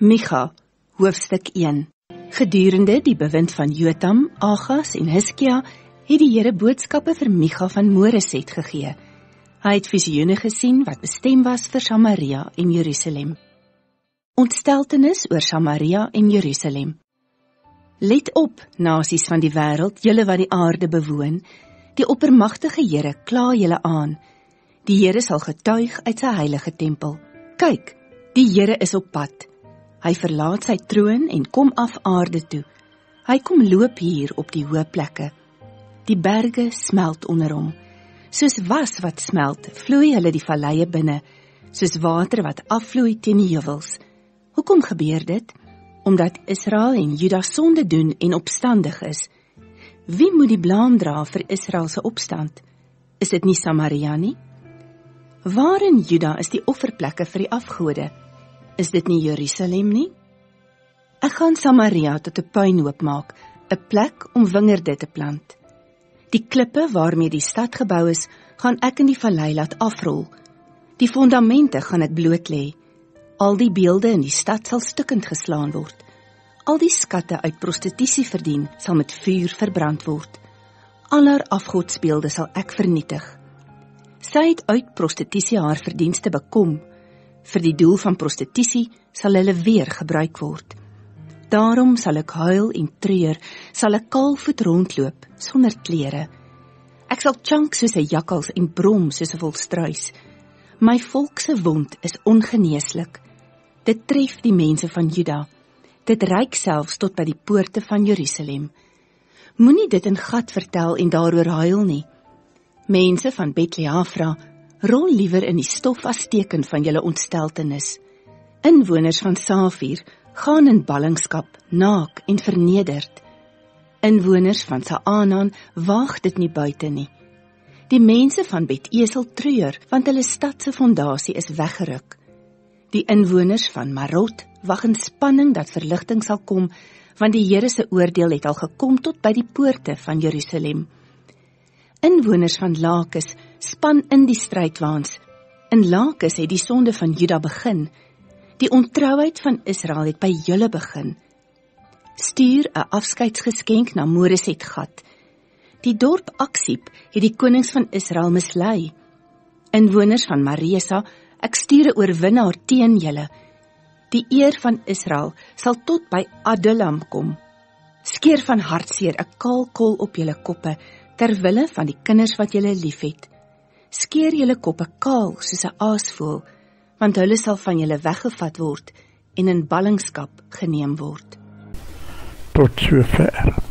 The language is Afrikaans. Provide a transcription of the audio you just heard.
Micha, hoofstuk 1. Gedurende die bewind van Jotam, Agas en Hiskia, het die Here boodskappe vir Micha van Moreset gegee. Hy het visioene gesien wat bestem was vir Samaria en Jerusalem. Ontsteltenis oor Samaria en Jerusalem. Let op, nasies van die wêreld, julle wat die aarde bewoon, die oppermagtige Here kla julle aan. Die Here sal getuig uit sy heilige tempel. Kyk, die Here is op pad. Hy verlaat sy troon en kom af aarde toe. Hy kom loop hier op die hoë plekke. Die berge smelt onder hom. Soos was wat smelt, vloei hulle die valleie binne, soos water wat afvloei teen die heuwels. Hoekom gebeur dit? Omdat Israel en Juda sonde doen en opstandig is. Wie moet die blaam dra vir Israel se opstand? Is dit nie Samaria nie? Waar in Juda is die offerplekke vir die afgode? Is dit nie Jerusalem nie? Ek gaan Samaria tot 'n puinhoop maak, 'n plek om wingerde te plant. Die klippe waarmee die stad gebou is, gaan ek in die vallei laat afrol. Die fondamente gaan dit bloot lê. Al die beelde in die stad sal stukkend geslaan word. Al die skatte uit prostitusie verdien, sal met vuur verbrand word. Al haar afgodsbeelde sal ek vernietig. Sy het uit prostitusie haar verdienste bekom. Vir die doel van prostitusie sal hulle weer gebruik word. Daarom sal ek huil en treur, sal ek kaalvoet rondloop, sonder klere. Ek sal tjank soos 'n jakkals en brom soos 'n volstruis. My volk se wond is ongeneeslik. Dit tref die mense van Juda. Dit reik selfs tot by die poorte van Jerusalem. Moenie dit in Gat vertel en daaroor huil nie. Mense van Bet-Leafra, rol liewer in die stof as teken van julle ontsteltenis. Inwoners van Safir, gaan in ballingskap, naak en vernederd. Inwoners van Saanan, waag dit nie buite nie. Die mense van Bet-Esel treur, want hulle stad se fondasie is weggeruk. Die inwoners van Marot wag in spanning dat verligting sal kom, want die Here se oordeel het al gekom tot by die poorte van Jerusalem. Inwoners van Lakis span in die strydwaans. In Lakis het die sonde van Juda begin. Die ontrouheid van Israel het by julle begin. Stuur 'n afskeidsgeskenk na Moreset Gat. Die dorp Aksib het die konings van Israel mislei. Inwoners van Maresa, ek stuur 'n oorwinnaar teen julle. Die eer van Israel sal tot by Adullam kom. Skeer van hartseer 'n kaal kol op julle koppe, terwille van die kinders wat julle liefhet. Skeer julle koppe kaal soos 'n aasvoël, want hulle sal van julle weggevat word en in ballingskap geneem word. Tot sover.